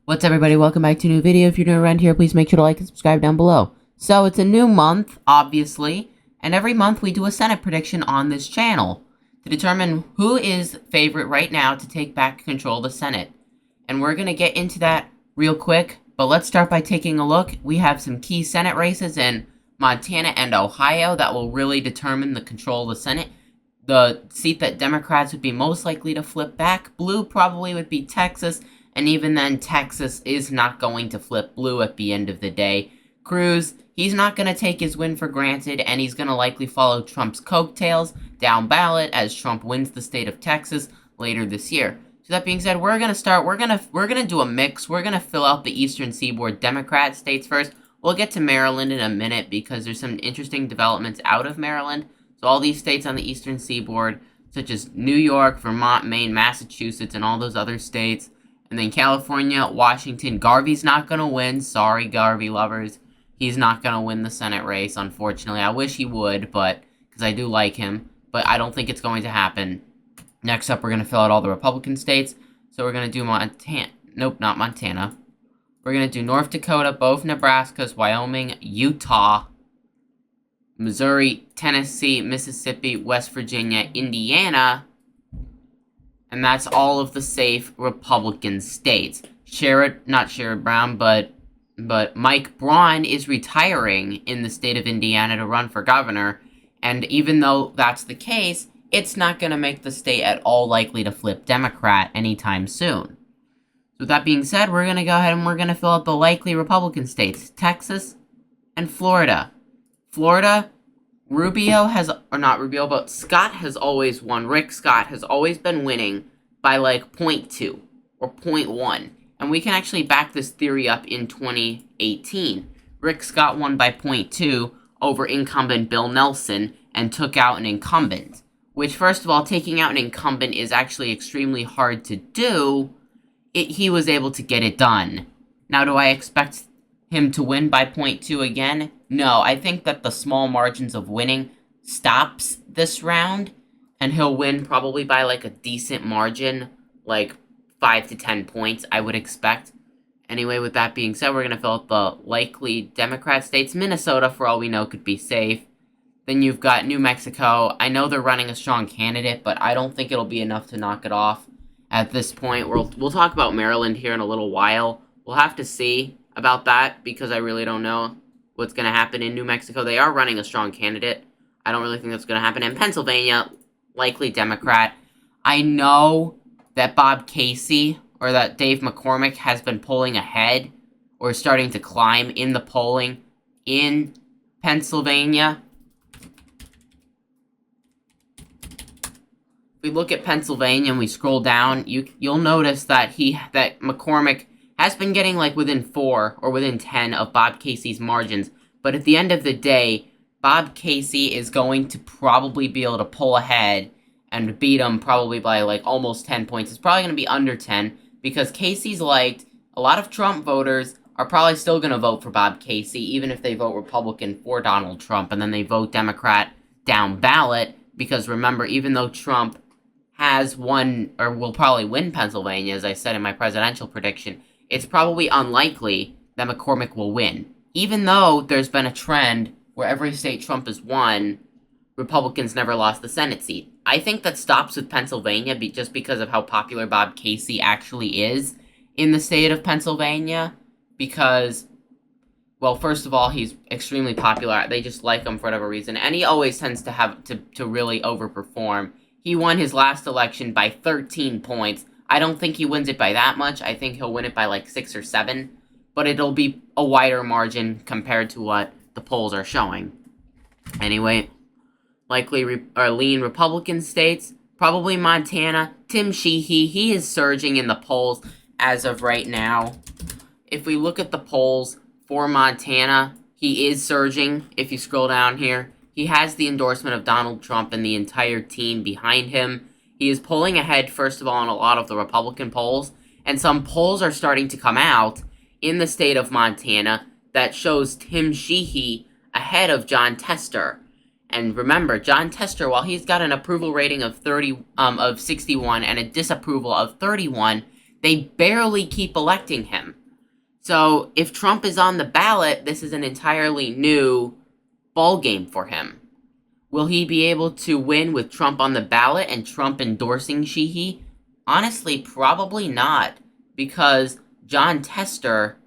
What's up, everybody? Welcome back to a new video. If you're new around here, please make sure to like and subscribe down below. So, it's a new month, obviously, and every month we do a Senate prediction on this channel to determine who is favorite right now to take back control of the Senate. And we're going to get into that real quick, but let's start by taking a look. We have some key Senate races in Montana and Ohio that will really determine the control of the Senate. The seat that Democrats would be most likely to flip back, blue probably would be Texas. And even then, Texas is not going to flip blue at the end of the day. Cruz, he's not going to take his win for granted, and he's going to likely follow Trump's coattails down ballot as Trump wins the state of Texas later this year. So that being said, we're going to do a mix. We're going to fill out the Eastern Seaboard Democrat states first. We'll get to Maryland in a minute because there's some interesting developments out of Maryland. So all these states on the Eastern Seaboard, such as New York, Vermont, Maine, Massachusetts, and all those other states. And then California, Washington, Garvey's not going to win. Sorry, Garvey lovers. He's not going to win the Senate race, unfortunately. I wish he would, but because I do like him. But I don't think it's going to happen. Next up, we're going to fill out all the Republican states. So we're going to do Montana. Nope, not Montana. We're going to do North Dakota, both Nebraskas, Wyoming, Utah, Missouri, Tennessee, Mississippi, West Virginia, Indiana. And that's all of the safe Republican states. Not Sherrod Brown, but Mike Braun is retiring in the state of Indiana to run for governor. And even though that's the case, it's not going to make the state at all likely to flip Democrat anytime soon. So with that being said, we're going to go ahead and we're going to fill out the likely Republican states. Texas and Florida. Florida, Scott has always won. Rick Scott has always been winning by like 0.2 or 0.1. And we can actually back this theory up in 2018. Rick Scott won by 0.2 over incumbent Bill Nelson and took out an incumbent. Which, first of all, taking out an incumbent is actually extremely hard to do. He was able to get it done. Now, do I expect him to win by 0.2 again? No, I think that the small margins of winning stops this round, and he'll win probably by like a decent margin, like 5 to 10 points, I would expect. Anyway, with that being said, we're going to fill out the likely Democrat states. Minnesota, for all we know, could be safe. Then you've got New Mexico. I know they're running a strong candidate, but I don't think it'll be enough to knock it off at this point. We'll talk about Maryland here in a little while. We'll have to see about that because I really don't know what's going to happen in New Mexico. They are running a strong candidate. I don't really think that's going to happen. In Pennsylvania, likely Democrat. I know that Bob Casey or that Dave McCormick has been pulling ahead or starting to climb in the polling in Pennsylvania. If we look at Pennsylvania and we scroll down, you'll notice that McCormick has been getting like within 4 or within 10 of Bob Casey's margins. But at the end of the day, Bob Casey is going to probably be able to pull ahead and beat him probably by like almost 10 points. It's probably going to be under 10 because Casey's liked. A lot of Trump voters are probably still going to vote for Bob Casey, even if they vote Republican for Donald Trump, and then they vote Democrat down ballot. Because remember, even though Trump has won, or will probably win Pennsylvania, as I said in my presidential prediction, it's probably unlikely that McCormick will win. Even though there's been a trend where every state Trump has won, Republicans never lost the Senate seat. I think that stops with Pennsylvania just because of how popular Bob Casey actually is in the state of Pennsylvania. Because, well, first of all, he's extremely popular. They just like him for whatever reason. And he always tends to have to really overperform. He won his last election by 13 points. I don't think he wins it by that much. I think he'll win it by like 6 or 7. But it'll be a wider margin compared to what the polls are showing. Anyway, likely lean Republican states. Probably Montana. Tim Sheehy, he is surging in the polls as of right now. If we look at the polls for Montana, he is surging. If you scroll down here, he has the endorsement of Donald Trump and the entire team behind him. He is pulling ahead, first of all, in a lot of the Republican polls, and some polls are starting to come out in the state of Montana that shows Tim Sheehy ahead of John Tester. And remember, John Tester, while he's got an approval rating of 61 and a disapproval of 31, they barely keep electing him. So if Trump is on the ballot, this is an entirely new ball game for him. Will he be able to win with Trump on the ballot and Trump endorsing Sheehy? Honestly, probably not, because Jon Tester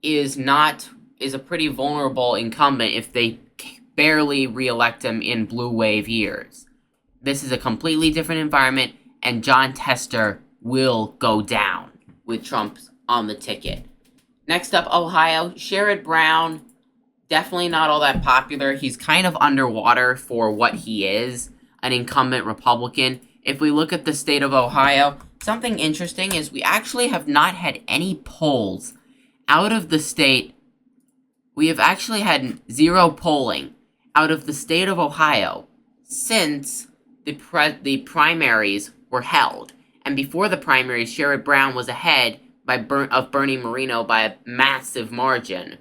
is a pretty vulnerable incumbent if they barely reelect him in blue wave years. This is a completely different environment, and Jon Tester will go down with Trump on the ticket. Next up, Ohio. Sherrod Brown, definitely not all that popular. He's kind of underwater for what he is, an incumbent Republican. If we look at the state of Ohio, something interesting is we actually have not had any polls out of the state. We have actually had 0 polling out of the state of Ohio since the primaries were held. And before the primaries, Sherrod Brown was ahead of Bernie Moreno by a massive margin.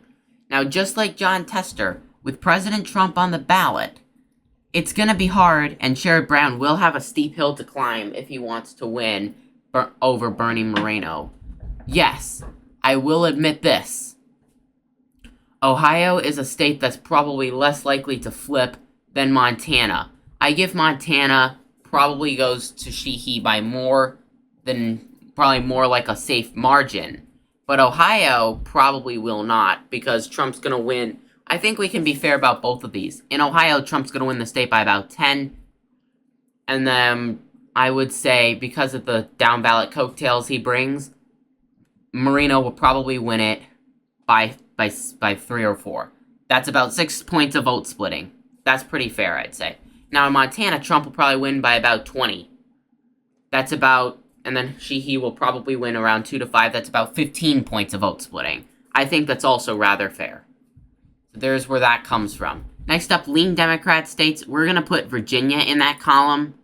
Now, just like Jon Tester, with President Trump on the ballot, it's going to be hard, and Sherrod Brown will have a steep hill to climb if he wants to win over Bernie Moreno. Yes, I will admit this. Ohio is a state that's probably less likely to flip than Montana. I give Montana probably goes to Sheehy by more than, probably more like a safe margin. But Ohio probably will not, because Trump's going to win. I think we can be fair about both of these. In Ohio, Trump's going to win the state by about 10. And then I would say, because of the down-ballot coattails he brings, Moreno will probably win it by 3 or 4. That's about 6 points of vote splitting. That's pretty fair, I'd say. Now, in Montana, Trump will probably win by about 20. That's about... And then Sheehy will probably win around 2 to 5. That's about 15 points of vote splitting. I think that's also rather fair. So there's where that comes from. Next up, lean Democrat states. We're going to put Virginia in that column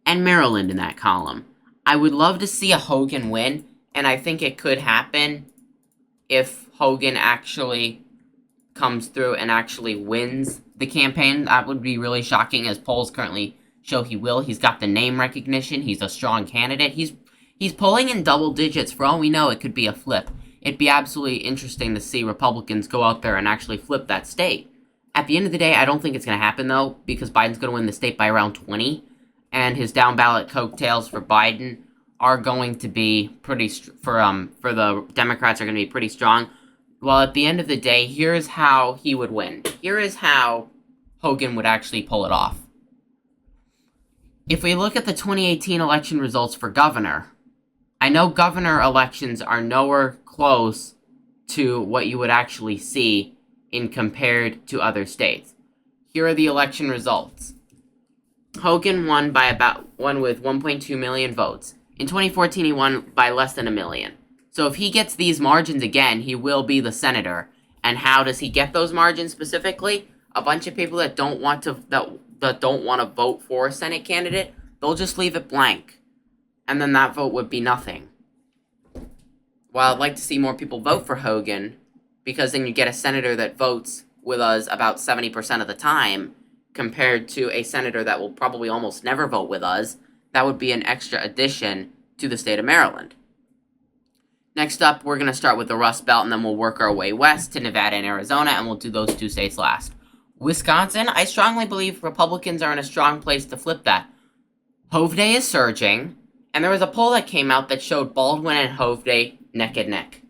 and Maryland in that column. I would love to see a Hogan win, and I think it could happen if Hogan actually comes through and actually wins the campaign. That would be really shocking, as polls currently show he will. He's got the name recognition. He's a strong candidate. He's polling in double digits. For all we know, it could be a flip. It'd be absolutely interesting to see Republicans go out there and actually flip that state. At the end of the day, I don't think it's going to happen, though, because Biden's going to win the state by around 20, and his down-ballot coattails for Biden are going to be pretty, for the Democrats are going to be pretty strong. Well, at the end of the day, here's how he would win. Here is how Hogan would actually pull it off. If we look at the 2018 election results for governor, I know governor elections are nowhere close to what you would actually see in compared to other states. Here are the election results. Hogan won with 1.2 million votes. In 2014, he won by less than 1 million. So if he gets these margins again, he will be the senator. And how does he get those margins specifically? A bunch of people that don't want to vote for a Senate candidate, they'll just leave it blank. And then that vote would be nothing. While I'd like to see more people vote for Hogan, because then you get a senator that votes with us about 70% of the time, compared to a senator that will probably almost never vote with us, that would be an extra addition to the state of Maryland. Next up, we're going to start with the Rust Belt, and then we'll work our way west to Nevada and Arizona, and we'll do those 2 states last. Wisconsin, I strongly believe Republicans are in a strong place to flip that. Hovde is surging, and there was a poll that came out that showed Baldwin and Hovde neck and neck.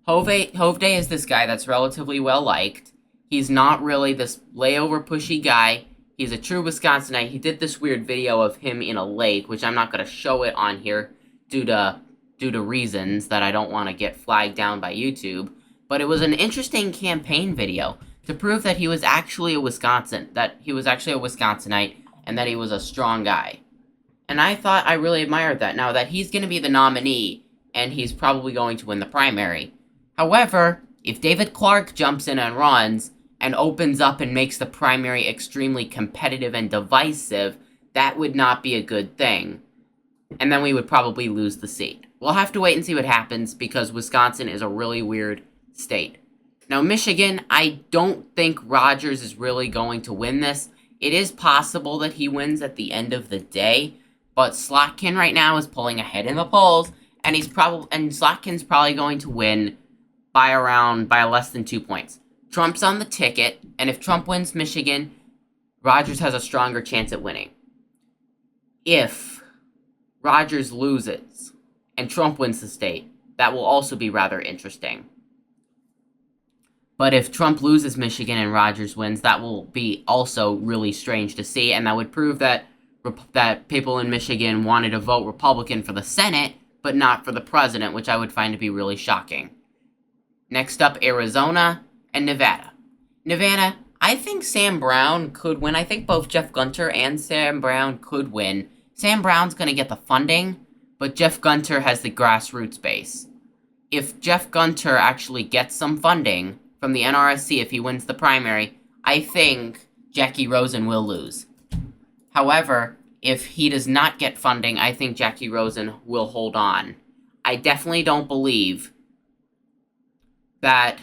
Hovde is this guy that's relatively well-liked. He's not really this layover pushy guy. He's a true Wisconsinite. He did this weird video of him in a lake, which I'm not going to show it on here due to reasons that I don't want to get flagged down by YouTube. But it was an interesting campaign video to prove that he was actually a Wisconsinite, and that he was a strong guy. And I thought I really admired that. Now that he's going to be the nominee, and he's probably going to win the primary. However, if David Clark jumps in and runs, and opens up and makes the primary extremely competitive and divisive, that would not be a good thing. And then we would probably lose the seat. We'll have to wait and see what happens, because Wisconsin is a really weird state. Now, Michigan, I don't think Rogers is really going to win this. It is possible that he wins at the end of the day, but Slotkin right now is pulling ahead in the polls, and Slotkin's probably going to win by less than 2 points. Trump's on the ticket, and if Trump wins Michigan, Rogers has a stronger chance at winning. If Rogers loses and Trump wins the state, that will also be rather interesting. But if Trump loses Michigan and Rogers wins, that will be also really strange to see, and that would prove that people in Michigan wanted to vote Republican for the Senate, but not for the president, which I would find to be really shocking. Next up, Arizona and Nevada. Nevada, I think Sam Brown could win. I think both Jeff Gunter and Sam Brown could win. Sam Brown's going to get the funding, but Jeff Gunter has the grassroots base. If Jeff Gunter actually gets some funding from the NRSC, if he wins the primary, I think Jackie Rosen will lose. However, if he does not get funding, I think Jackie Rosen will hold on. I definitely don't believe that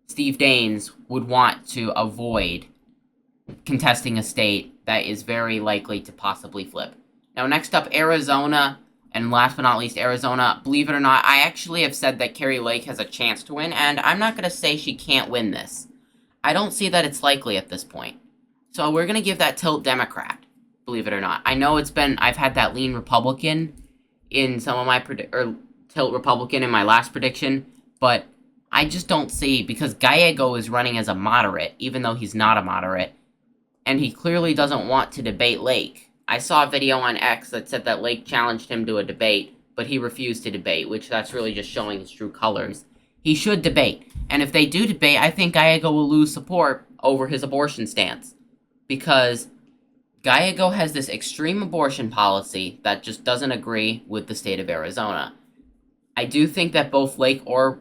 Steve Daines would want to avoid contesting a state that is very likely to possibly flip. Now, next up, Arizona, and last but not least, Arizona. Believe it or not, I actually have said that Kari Lake has a chance to win, and I'm not going to say she can't win this. I don't see that it's likely at this point. So we're going to give that tilt Democrat, believe it or not. I know I've had that lean Republican in some of my, tilt Republican in my last prediction, but I just don't see, because Gallego is running as a moderate, even though he's not a moderate, and he clearly doesn't want to debate Lake. I saw a video on X that said that Lake challenged him to a debate, but he refused to debate, which that's really just showing his true colors. He should debate, and if they do debate, I think Gallego will lose support over his abortion stance, because Gallego has this extreme abortion policy that just doesn't agree with the state of Arizona. I do think that both Lake or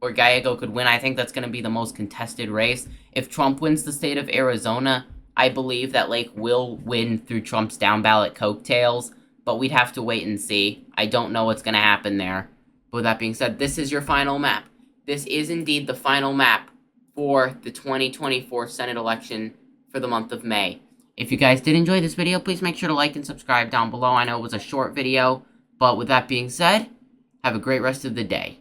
Gallego could win. I think that's going to be the most contested race. If Trump wins the state of Arizona, I believe that Lake will win through Trump's down-ballot coattails, but we'd have to wait and see. I don't know what's going to happen there. But with that being said, this is your final map. This is indeed the final map for the 2024 Senate election for the month of May. If you guys did enjoy this video, please make sure to like and subscribe down below. I know it was a short video, but with that being said, have a great rest of the day.